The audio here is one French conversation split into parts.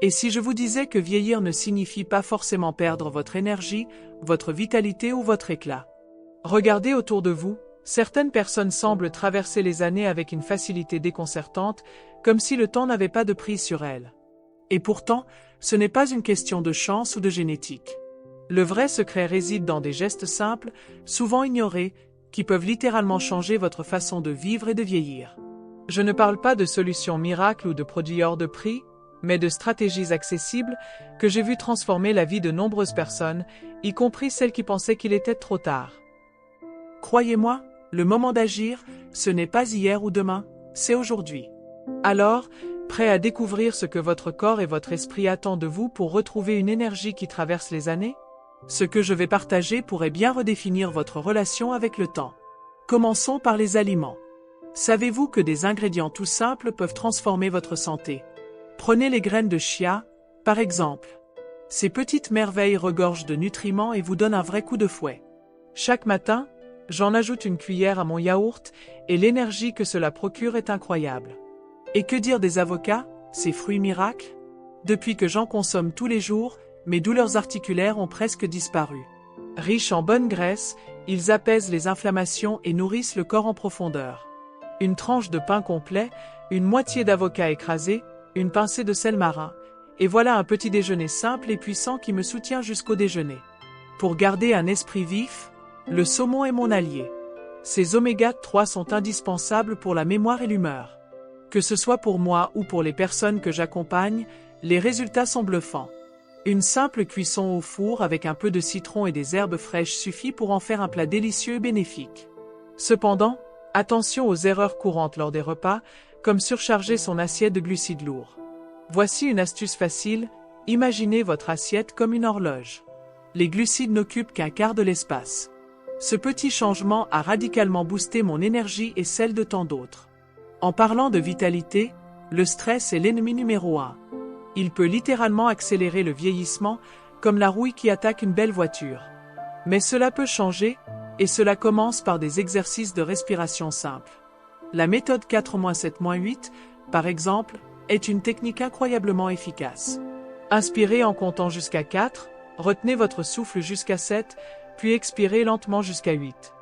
Et si je vous disais que vieillir ne signifie pas forcément perdre votre énergie, votre vitalité ou votre éclat? Regardez autour de vous, certaines personnes semblent traverser les années avec une facilité déconcertante, comme si le temps n'avait pas de prise sur elles. Et pourtant, ce n'est pas une question de chance ou de génétique. Le vrai secret réside dans des gestes simples, souvent ignorés, qui peuvent littéralement changer votre façon de vivre et de vieillir. Je ne parle pas de solutions miracles ou de produits hors de prix, mais de stratégies accessibles que j'ai vues transformer la vie de nombreuses personnes, y compris celles qui pensaient qu'il était trop tard. Croyez-moi, le moment d'agir, ce n'est pas hier ou demain, c'est aujourd'hui. Alors, prêt à découvrir ce que votre corps et votre esprit attendent de vous pour retrouver une énergie qui traverse les années? Ce que je vais partager pourrait bien redéfinir votre relation avec le temps. Commençons par les aliments. Savez-vous que des ingrédients tout simples peuvent transformer votre santé? Prenez les graines de chia, par exemple. Ces petites merveilles regorgent de nutriments et vous donnent un vrai coup de fouet. Chaque matin, j'en ajoute une cuillère à mon yaourt et l'énergie que cela procure est incroyable. Et que dire des avocats, ces fruits miracles? Depuis que j'en consomme tous les jours, mes douleurs articulaires ont presque disparu. Riches en bonne graisse, ils apaisent les inflammations et nourrissent le corps en profondeur. Une tranche de pain complet, une moitié d'avocat écrasé, une pincée de sel marin, et voilà un petit déjeuner simple et puissant qui me soutient jusqu'au déjeuner. Pour garder un esprit vif, le saumon est mon allié. Ces oméga 3 sont indispensables pour la mémoire et l'humeur. Que ce soit pour moi ou pour les personnes que j'accompagne, les résultats sont bluffants. Une simple cuisson au four avec un peu de citron et des herbes fraîches suffit pour en faire un plat délicieux et bénéfique. Cependant, attention aux erreurs courantes lors des repas, comme surcharger son assiette de glucides lourds. Voici une astuce facile, imaginez votre assiette comme une horloge. Les glucides n'occupent qu'un quart de l'espace. Ce petit changement a radicalement boosté mon énergie et celle de tant d'autres. En parlant de vitalité, le stress est l'ennemi numéro 1. Il peut littéralement accélérer le vieillissement, comme la rouille qui attaque une belle voiture. Mais cela peut changer, et cela commence par des exercices de respiration simples. La méthode 4-7-8, par exemple, est une technique incroyablement efficace. Inspirez en comptant jusqu'à 4, retenez votre souffle jusqu'à 7, puis expirez lentement jusqu'à 8.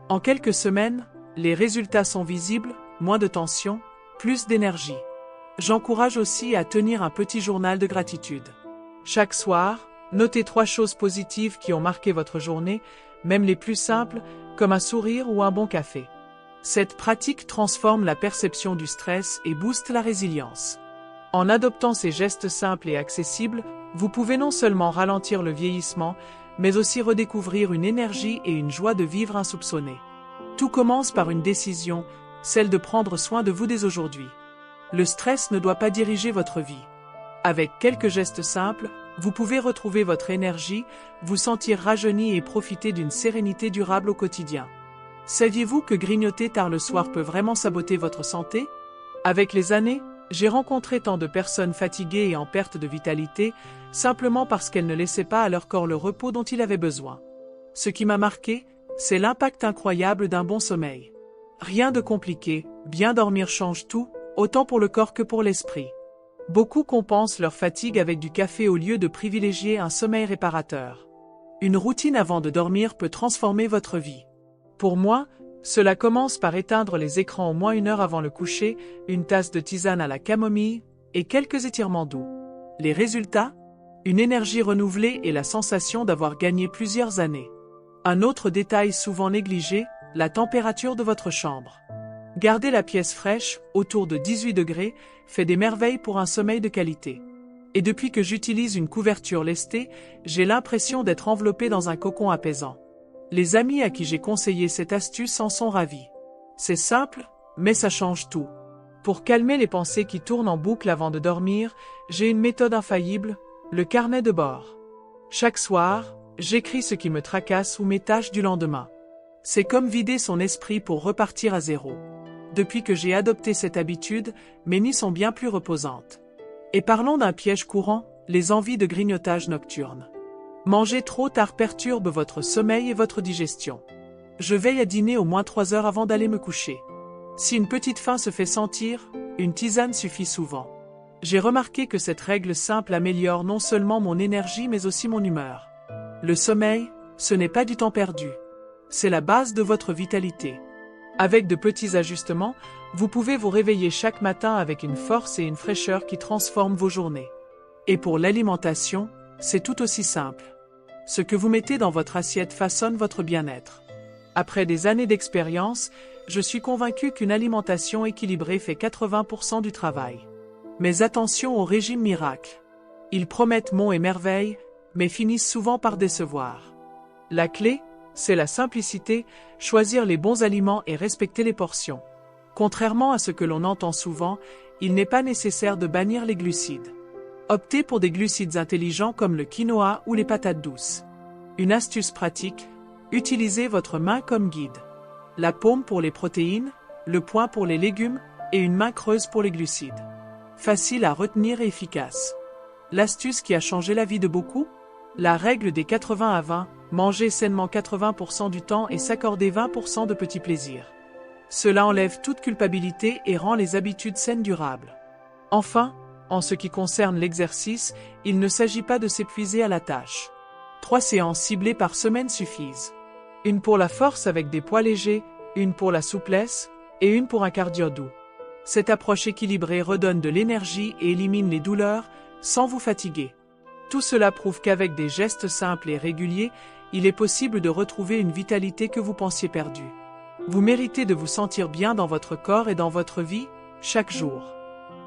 En quelques semaines, les résultats sont visibles, moins de tension, plus d'énergie. J'encourage aussi à tenir un petit journal de gratitude. Chaque soir, notez 3 choses positives qui ont marqué votre journée, même les plus simples, comme un sourire ou un bon café. Cette pratique transforme la perception du stress et booste la résilience. En adoptant ces gestes simples et accessibles, vous pouvez non seulement ralentir le vieillissement, mais aussi redécouvrir une énergie et une joie de vivre insoupçonnées. Tout commence par une décision, celle de prendre soin de vous dès aujourd'hui. Le stress ne doit pas diriger votre vie. Avec quelques gestes simples, vous pouvez retrouver votre énergie, vous sentir rajeuni et profiter d'une sérénité durable au quotidien. Saviez-vous que grignoter tard le soir peut vraiment saboter votre santé? Avec les années, j'ai rencontré tant de personnes fatiguées et en perte de vitalité, simplement parce qu'elles ne laissaient pas à leur corps le repos dont il avait besoin. Ce qui m'a marqué, c'est l'impact incroyable d'un bon sommeil. Rien de compliqué, bien dormir change tout, autant pour le corps que pour l'esprit. Beaucoup compensent leur fatigue avec du café au lieu de privilégier un sommeil réparateur. Une routine avant de dormir peut transformer votre vie. Pour moi, cela commence par éteindre les écrans au moins 1 heure avant le coucher, une tasse de tisane à la camomille et quelques étirements doux. Les résultats? Une énergie renouvelée et la sensation d'avoir gagné plusieurs années. Un autre détail souvent négligé, la température de votre chambre. Garder la pièce fraîche, autour de 18 degrés, fait des merveilles pour un sommeil de qualité. Et depuis que j'utilise une couverture lestée, j'ai l'impression d'être enveloppé dans un cocon apaisant. Les amis à qui j'ai conseillé cette astuce en sont ravis. C'est simple, mais ça change tout. Pour calmer les pensées qui tournent en boucle avant de dormir, j'ai une méthode infaillible, le carnet de bord. Chaque soir, j'écris ce qui me tracasse ou mes tâches du lendemain. C'est comme vider son esprit pour repartir à zéro. Depuis que j'ai adopté cette habitude, mes nuits sont bien plus reposantes. Et parlons d'un piège courant, les envies de grignotage nocturne. Manger trop tard perturbe votre sommeil et votre digestion. Je veille à dîner au moins 3 heures avant d'aller me coucher. Si une petite faim se fait sentir, une tisane suffit souvent. J'ai remarqué que cette règle simple améliore non seulement mon énergie mais aussi mon humeur. Le sommeil, ce n'est pas du temps perdu. C'est la base de votre vitalité. Avec de petits ajustements, vous pouvez vous réveiller chaque matin avec une force et une fraîcheur qui transforment vos journées. Et pour l'alimentation, c'est tout aussi simple. Ce que vous mettez dans votre assiette façonne votre bien-être. Après des années d'expérience, je suis convaincu qu'une alimentation équilibrée fait 80% du travail. Mais attention au régime miracle. Ils promettent monts et merveilles, mais finissent souvent par décevoir. La clé, c'est la simplicité, choisir les bons aliments et respecter les portions. Contrairement à ce que l'on entend souvent, il n'est pas nécessaire de bannir les glucides. Optez pour des glucides intelligents comme le quinoa ou les patates douces. Une astuce pratique, utilisez votre main comme guide. La paume pour les protéines, le poing pour les légumes et une main creuse pour les glucides. Facile à retenir et efficace. L'astuce qui a changé la vie de beaucoup? La règle des 80 à 20, manger sainement 80% du temps et s'accorder 20% de petits plaisirs. Cela enlève toute culpabilité et rend les habitudes saines durables. Enfin, en ce qui concerne l'exercice, il ne s'agit pas de s'épuiser à la tâche. 3 séances ciblées par semaine suffisent. Une pour la force avec des poids légers, une pour la souplesse, et une pour un cardio doux. Cette approche équilibrée redonne de l'énergie et élimine les douleurs, sans vous fatiguer. Tout cela prouve qu'avec des gestes simples et réguliers, il est possible de retrouver une vitalité que vous pensiez perdue. Vous méritez de vous sentir bien dans votre corps et dans votre vie, chaque jour.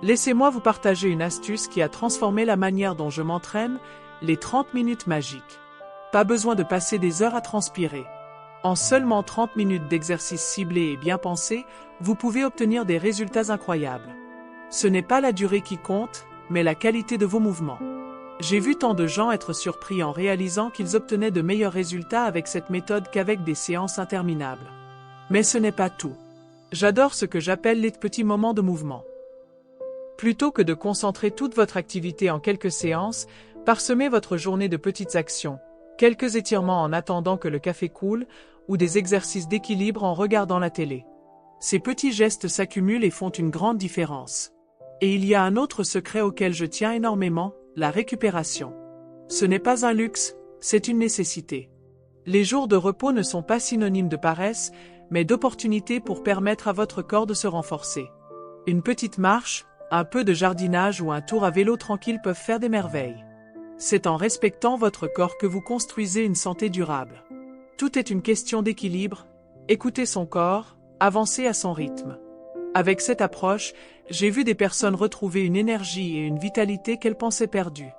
Laissez-moi vous partager une astuce qui a transformé la manière dont je m'entraîne, les 30 minutes magiques. Pas besoin de passer des heures à transpirer. En seulement 30 minutes d'exercice ciblé et bien pensé, vous pouvez obtenir des résultats incroyables. Ce n'est pas la durée qui compte, mais la qualité de vos mouvements. J'ai vu tant de gens être surpris en réalisant qu'ils obtenaient de meilleurs résultats avec cette méthode qu'avec des séances interminables. Mais ce n'est pas tout. J'adore ce que j'appelle les petits moments de mouvement. Plutôt que de concentrer toute votre activité en quelques séances, parsemez votre journée de petites actions, quelques étirements en attendant que le café coule, ou des exercices d'équilibre en regardant la télé. Ces petits gestes s'accumulent et font une grande différence. Et il y a un autre secret auquel je tiens énormément, la récupération. Ce n'est pas un luxe, c'est une nécessité. Les jours de repos ne sont pas synonymes de paresse, mais d'opportunité pour permettre à votre corps de se renforcer. Une petite marche, un peu de jardinage ou un tour à vélo tranquille peuvent faire des merveilles. C'est en respectant votre corps que vous construisez une santé durable. Tout est une question d'équilibre, écoutez son corps, avancez à son rythme. Avec cette approche, j'ai vu des personnes retrouver une énergie et une vitalité qu'elles pensaient perdues.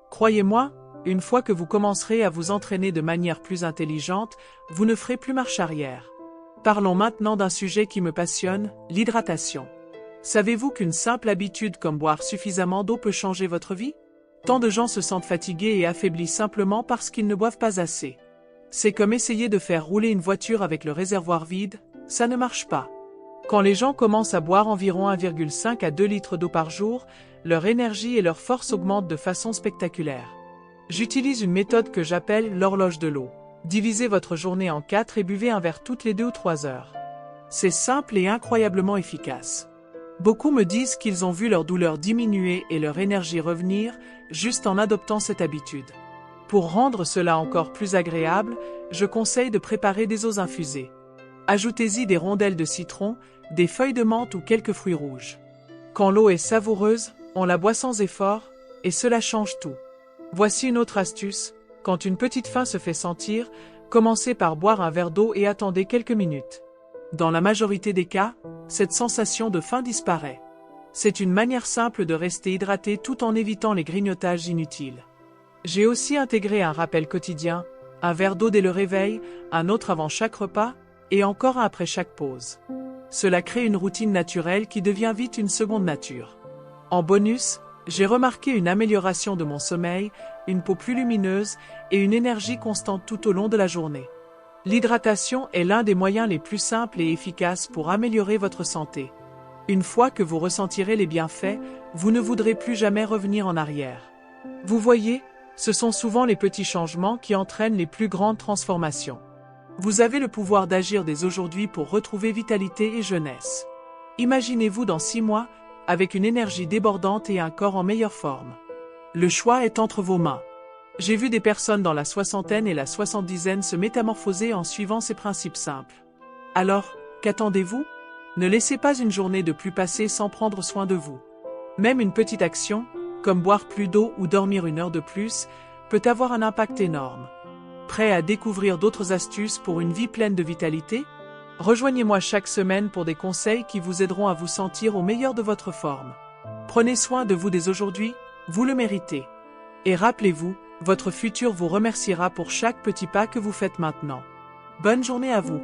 Croyez-moi, une fois que vous commencerez à vous entraîner de manière plus intelligente, vous ne ferez plus marche arrière. Parlons maintenant d'un sujet qui me passionne, l'hydratation. Savez-vous qu'une simple habitude comme boire suffisamment d'eau peut changer votre vie? Tant de gens se sentent fatigués et affaiblis simplement parce qu'ils ne boivent pas assez. C'est comme essayer de faire rouler une voiture avec le réservoir vide, ça ne marche pas. Quand les gens commencent à boire environ 1,5 à 2 litres d'eau par jour, leur énergie et leur force augmentent de façon spectaculaire. J'utilise une méthode que j'appelle l'horloge de l'eau. Divisez votre journée en 4 et buvez un verre toutes les 2 ou 3 heures. C'est simple et incroyablement efficace. Beaucoup me disent qu'ils ont vu leur douleur diminuer et leur énergie revenir, juste en adoptant cette habitude. Pour rendre cela encore plus agréable, je conseille de préparer des eaux infusées. Ajoutez-y des rondelles de citron, des feuilles de menthe ou quelques fruits rouges. Quand l'eau est savoureuse, on la boit sans effort, et cela change tout. Voici une autre astuce, quand une petite faim se fait sentir, commencez par boire un verre d'eau et attendez quelques minutes. Dans la majorité des cas, cette sensation de faim disparaît. C'est une manière simple de rester hydraté tout en évitant les grignotages inutiles. J'ai aussi intégré un rappel quotidien, un verre d'eau dès le réveil, un autre avant chaque repas, et encore un après chaque pause. Cela crée une routine naturelle qui devient vite une seconde nature. En bonus, j'ai remarqué une amélioration de mon sommeil, une peau plus lumineuse et une énergie constante tout au long de la journée. L'hydratation est l'un des moyens les plus simples et efficaces pour améliorer votre santé. Une fois que vous ressentirez les bienfaits, vous ne voudrez plus jamais revenir en arrière. Vous voyez, ce sont souvent les petits changements qui entraînent les plus grandes transformations. Vous avez le pouvoir d'agir dès aujourd'hui pour retrouver vitalité et jeunesse. Imaginez-vous dans 6 mois, avec une énergie débordante et un corps en meilleure forme. Le choix est entre vos mains. J'ai vu des personnes dans la soixantaine et la soixante-dizaine se métamorphoser en suivant ces principes simples. Alors, qu'attendez-vous? Ne laissez pas une journée de plus passer sans prendre soin de vous. Même une petite action, comme boire plus d'eau ou dormir 1 heure de plus, peut avoir un impact énorme. Prêt à découvrir d'autres astuces pour une vie pleine de vitalité? Rejoignez-moi chaque semaine pour des conseils qui vous aideront à vous sentir au meilleur de votre forme. Prenez soin de vous dès aujourd'hui, vous le méritez. Et rappelez-vous, votre futur vous remerciera pour chaque petit pas que vous faites maintenant. Bonne journée à vous.